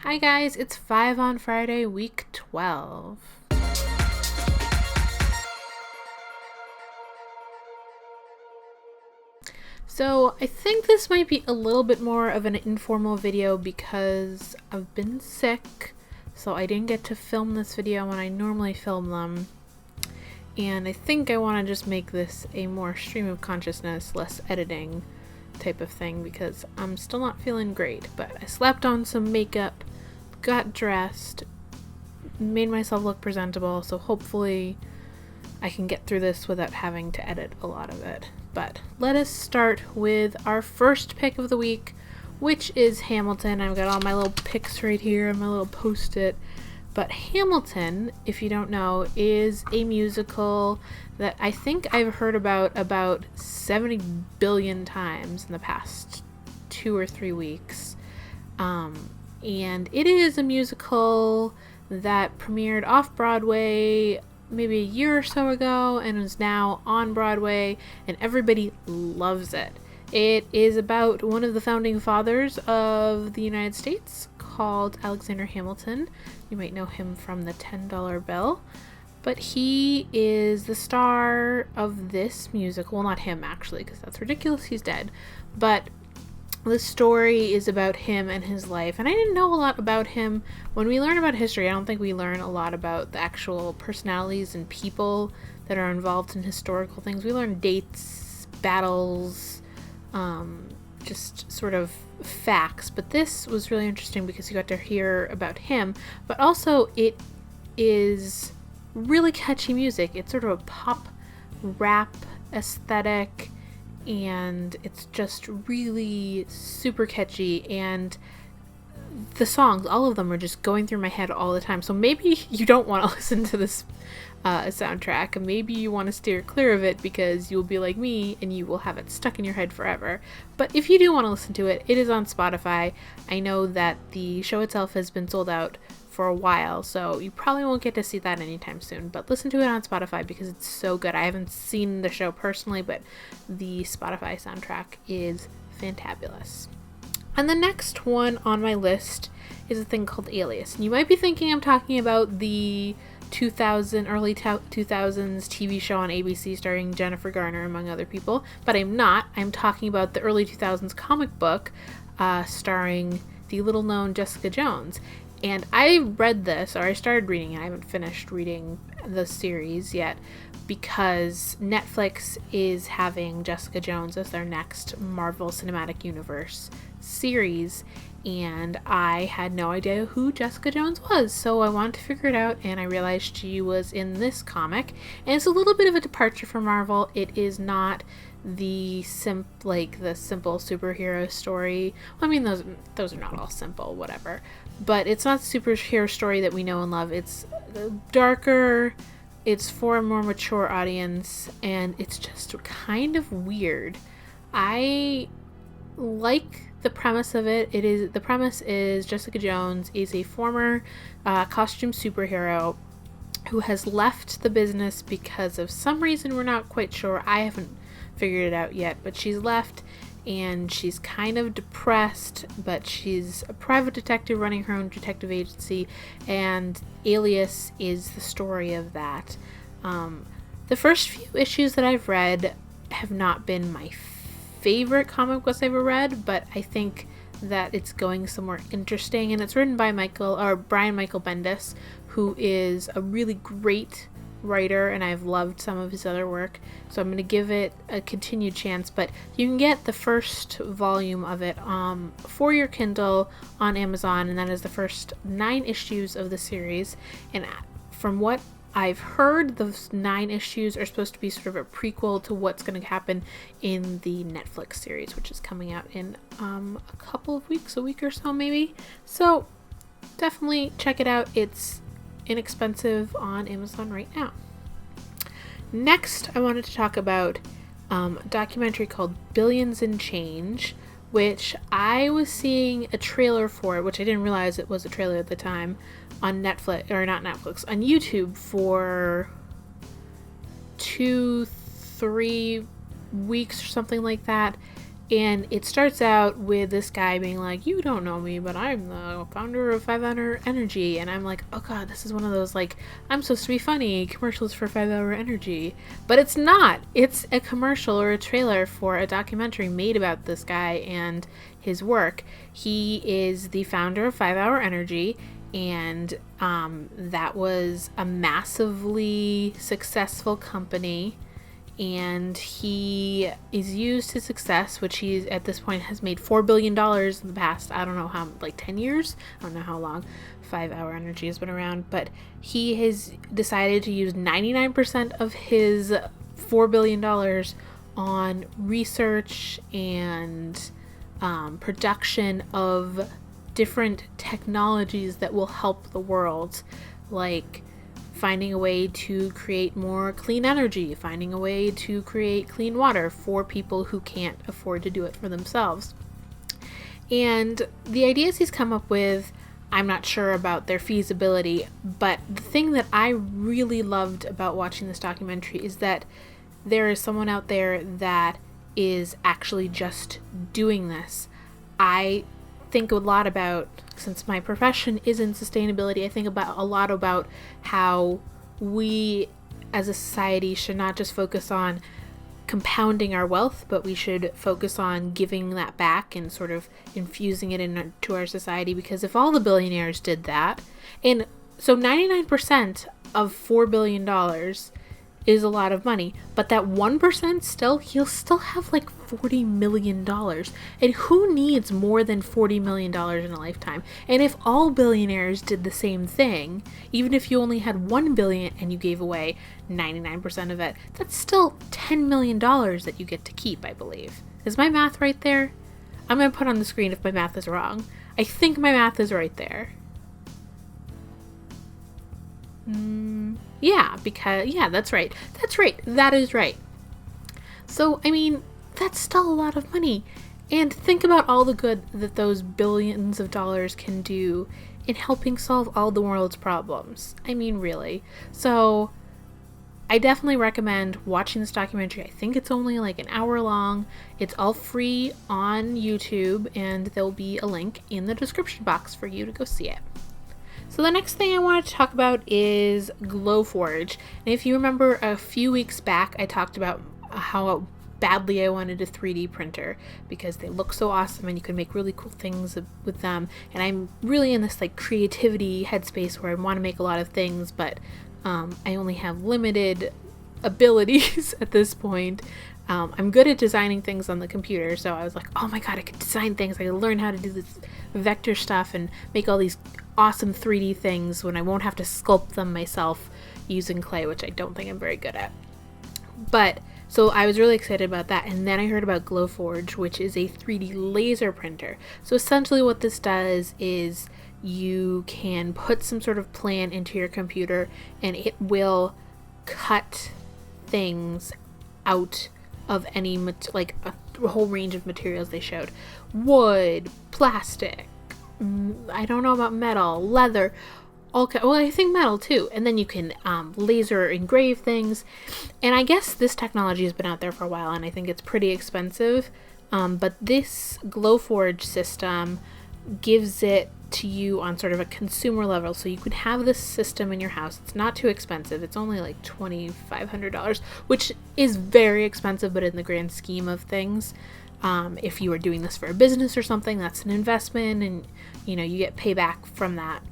Hi guys, it's 5 on Friday, week 12. So I think this might be a little bit more of an informal video because I've been sick, so I didn't get to film this video when I normally film them. And I think I want to just make this a more stream of consciousness, less editing type of thing because I'm still not feeling great. But I slapped on some makeup, got dressed, made myself look presentable, so hopefully I can get through this without having to edit a lot of it. But let us start with our first pick of the week, which is Hamilton. I've got all my little picks right here and my little post-it. But Hamilton, if you don't know, is a musical that I think I've heard about 70 billion times in the past 2 or 3 weeks. And it is a musical that premiered off-Broadway maybe a year or so ago and is now on Broadway, and everybody loves it. It is about one of the founding fathers of the United States called Alexander Hamilton. You might know him from the $10 bill, but he is the star of this musical. Well, not him actually, because that's ridiculous, he's dead, but the story is about him and his life, and I didn't know a lot about him. When we learn about history, I don't think we learn a lot about the actual personalities and people that are involved in historical things. We learn dates, battles, just sort of facts, but this was really interesting because you got to hear about him, but also it is really catchy music. It's sort of a pop rap aesthetic, and it's just really super catchy, and the songs, all of them, are just going through my head all the time. So maybe you don't want to listen to this soundtrack, maybe you want to steer clear of it because you'll be like me and you will have it stuck in your head forever. But if you do want to listen to it, it is on Spotify. I know that the show itself has been sold out for a while, so you probably won't get to see that anytime soon, but listen to it on Spotify because it's so good. I haven't seen the show personally, but the Spotify soundtrack is fantabulous. And the next one on my list is a thing called Alias. And you might be thinking I'm talking about the early 2000s TV show on ABC starring Jennifer Garner, among other people, but I'm not. I'm talking about the early 2000s comic book starring the little-known Jessica Jones. And I read this, or I started reading it. I haven't finished reading the series yet because Netflix is having Jessica Jones as their next Marvel Cinematic Universe series, and I had no idea who Jessica Jones was, so I wanted to figure it out, and I realized she was in this comic, and it's a little bit of a departure from Marvel. It is not the simple superhero story. Well, I mean, those are not all simple, whatever, but it's not the superhero story that we know and love. It's darker, it's for a more mature audience, and it's just kind of weird. I like the premise of it. The premise is Jessica Jones is a former costume superhero who has left the business because of some reason we're not quite sure. I haven't figured it out yet, but she's left and she's kind of depressed, but she's a private detective running her own detective agency, and Alias is the story of that. The first few issues that I've read have not been my favorite comic books I've ever read, but I think that it's going somewhere interesting, and it's written by Brian Michael Bendis, who is a really great writer, and I've loved some of his other work, so I'm going to give it a continued chance. But you can get the first volume of it for your Kindle on Amazon, and that is the first 9 issues of the series, and from what I've heard, those 9 issues are supposed to be sort of a prequel to what's going to happen in the Netflix series, which is coming out in a couple of weeks, a week or so maybe. So definitely check it out. It's inexpensive on Amazon right now. Next, I wanted to talk about a documentary called Billions in Change, which I was seeing a trailer for, which I didn't realize it was a trailer at the time, on Netflix, or not Netflix, on YouTube for 2-3 weeks or something like that, And it starts out with this guy being like, you don't know me, but I'm the founder of 5 Hour Energy. And I'm like, oh god, this is one of those, like, I'm supposed to be funny commercials for 5 Hour Energy. But it's not. It's a commercial or a trailer for a documentary made about this guy and his work. He is the founder of 5 Hour Energy, and that was a massively successful company. And he is used his success, which he at this point has made $4 billion in the past, I don't know how, like 10 years? I don't know how long 5 Hour Energy has been around, but he has decided to use 99% of his $4 billion on research and production of different technologies that will help the world, like finding a way to create more clean energy, finding a way to create clean water for people who can't afford to do it for themselves. And the ideas he's come up with, I'm not sure about their feasibility, but the thing that I really loved about watching this documentary is that there is someone out there that is actually just doing this. I think a lot about, since my profession is in sustainability, I think about a lot about how we as a society should not just focus on compounding our wealth, but we should focus on giving that back and sort of infusing it into our society. Because if all the billionaires did that, and so 99% of $4 billion is a lot of money, but that 1% still, he'll still have like $40 million. And who needs more than $40 million in a lifetime? And if all billionaires did the same thing, even if you only had $1 billion and you gave away 99% of it, that's still $10 million that you get to keep, I believe. Is my math right there? I'm going to put on the screen if my math is wrong. I think my math is right there. Yeah, because, yeah, that's right. That's right. That is right. So, I mean, that's still a lot of money. And think about all the good that those billions of dollars can do in helping solve all the world's problems. I mean, really. So, I definitely recommend watching this documentary. I think it's only like an hour long. It's all free on YouTube, and there'll be a link in the description box for you to go see it. So the next thing I want to talk about is Glowforge. And if you remember a few weeks back, I talked about how badly I wanted a 3D printer because they look so awesome and you can make really cool things with them. And I'm really in this like creativity headspace where I want to make a lot of things, but I only have limited abilities at this point. I'm good at designing things on the computer, so I was like, oh my god, I could design things. I could learn how to do this vector stuff and make all these awesome 3D things when I won't have to sculpt them myself using clay, which I don't think I'm very good at. But so I was really excited about that, and then I heard about Glowforge, which is a 3D laser printer. So essentially what this does is you can put some sort of plan into your computer and it will cut things out of any like a whole range of materials they showed. Wood, plastic, I don't know about metal, leather, well, I think metal too. And then you can laser engrave things. And I guess this technology has been out there for a while, and I think it's pretty expensive. But this Glowforge system gives it to you on sort of a consumer level, so you can have this system in your house. It's not too expensive. It's only like $2,500, which is very expensive, but in the grand scheme of things, if you are doing this for a business or something, that's an investment, and you get payback from that.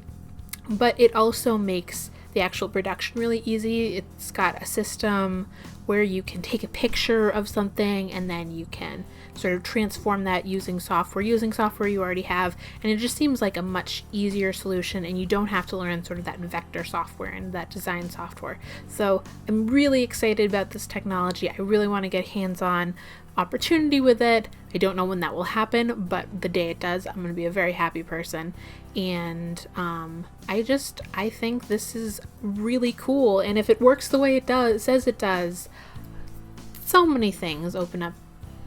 But it also makes the actual production really easy. It's got a system where you can take a picture of something and then you can sort of transform that using software you already have, and it just seems like a much easier solution, and you don't have to learn sort of that vector software and that design software. So I'm really excited about this technology. I really want to get hands-on opportunity with it. I don't know when that will happen, but the day it does, I'm going to be a very happy person. And I think this is really cool, and if it works the way it says it does, so many things open up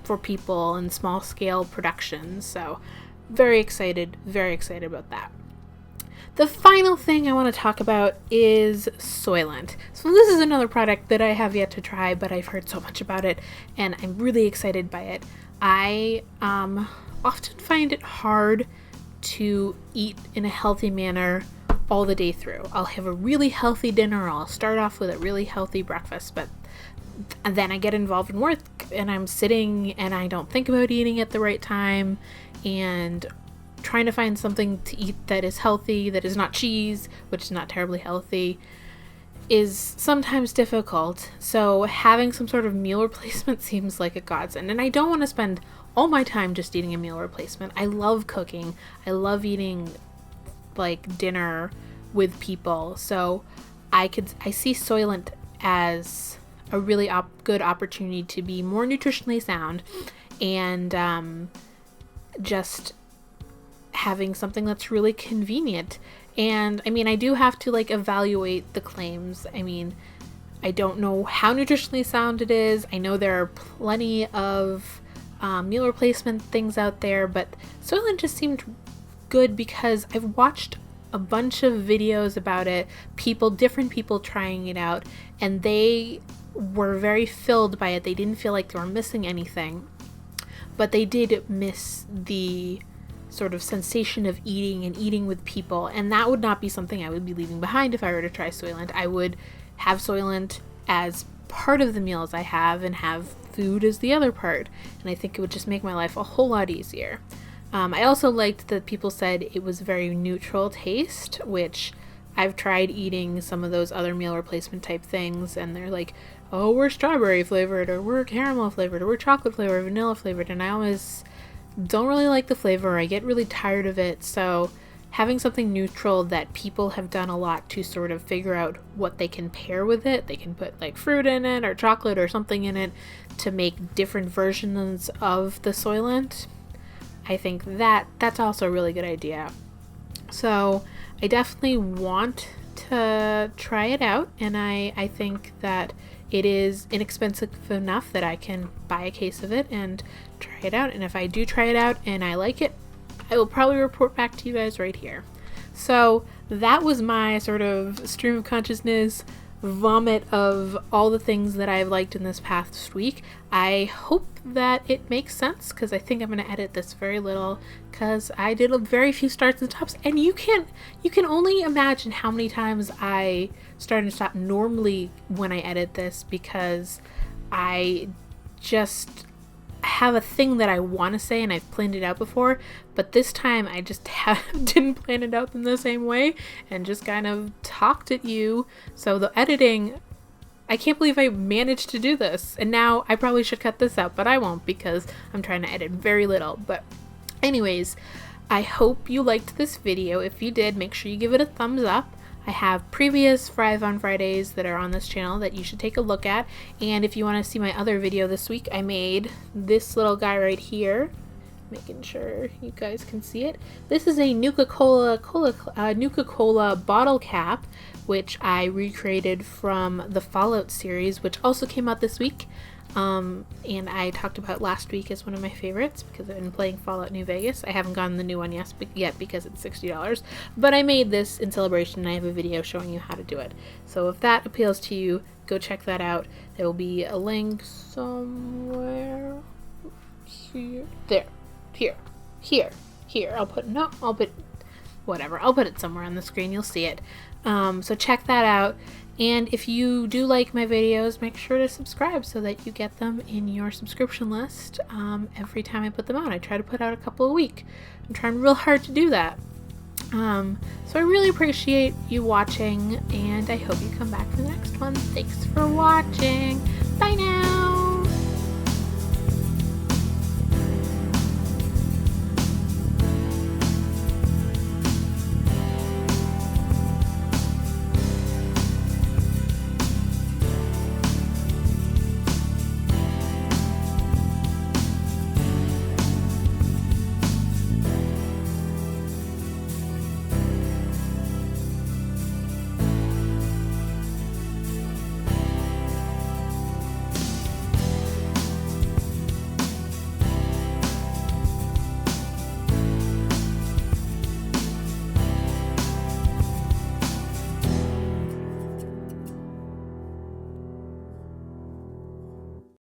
for people in small scale productions. So very excited about that. The final thing I want to talk about is Soylent. So this is another product that I have yet to try, but I've heard so much about it and I'm really excited by it. I often find it hard to eat in a healthy manner all the day through. I'll have a really healthy dinner, or I'll start off with a really healthy breakfast, but then I get involved in work and I'm sitting and I don't think about eating at the right time, and trying to find something to eat that is healthy, that is not cheese, which is not terribly healthy, is sometimes difficult. So having some sort of meal replacement seems like a godsend. And I don't want to spend all my time just eating a meal replacement. I love cooking. I love eating like dinner with people. So I see Soylent as a really good opportunity to be more nutritionally sound, and just having something that's really convenient. And I mean, I do have to like evaluate the claims. I mean, I don't know how nutritionally sound it is. I know there are plenty of meal replacement things out there, but Soylent just seemed good because I've watched a bunch of videos about it, different people trying it out, and they were very filled by it. They didn't feel like they were missing anything, but they did miss the sort of sensation of eating and eating with people, and that would not be something I would be leaving behind if I were to try Soylent. I would have Soylent as part of the meals I have and have food as the other part, and I think it would just make my life a whole lot easier. I also liked that people said it was very neutral taste, which I've tried eating some of those other meal replacement type things, and they're like, oh, we're strawberry flavored, or we're caramel flavored, or we're chocolate flavored, vanilla flavored, and I always don't really like the flavor. I get really tired of it. So having something neutral that people have done a lot to sort of figure out what they can pair with it, they can put like fruit in it or chocolate or something in it to make different versions of the Soylent. I think that's also a really good idea. So I definitely want to try it out, and I think that it is inexpensive enough that I can buy a case of it and try it out. And if I do try it out and I like it, I will probably report back to you guys right here. So that was my sort of stream of consciousness vomit of all the things that I've liked in this past week. I hope that it makes sense, because I think I'm going to edit this very little, because I did a very few starts and stops, and you can only imagine how many times I start and stop normally when I edit this, because I just have a thing that I want to say and I've planned it out before, but this time I just didn't plan it out in the same way and just kind of talked at you. So the editing, I can't believe I managed to do this, and now I probably should cut this out, but I won't, because I'm trying to edit very little. But anyways, I hope you liked this video. If you did, make sure you give it a thumbs up. I have previous Thrive on Fridays that are on this channel that you should take a look at. And if you want to see my other video this week, I made this little guy right here, making sure you guys can see it. This is a Nuka-Cola bottle cap, which I recreated from the Fallout series, which also came out this week. And I talked about last week as one of my favorites because I've been playing Fallout New Vegas. I haven't gotten the new one yet because it's $60, but I made this in celebration and I have a video showing you how to do it. So if that appeals to you, go check that out. There will be a link somewhere here. There. Here. I'll put it somewhere on the screen. You'll see it. So check that out. And if you do like my videos, make sure to subscribe so that you get them in your subscription list every time I put them out. I try to put out a couple a week. I'm trying real hard to do that. So I really appreciate you watching, and I hope you come back for the next one. Thanks for watching. Bye now.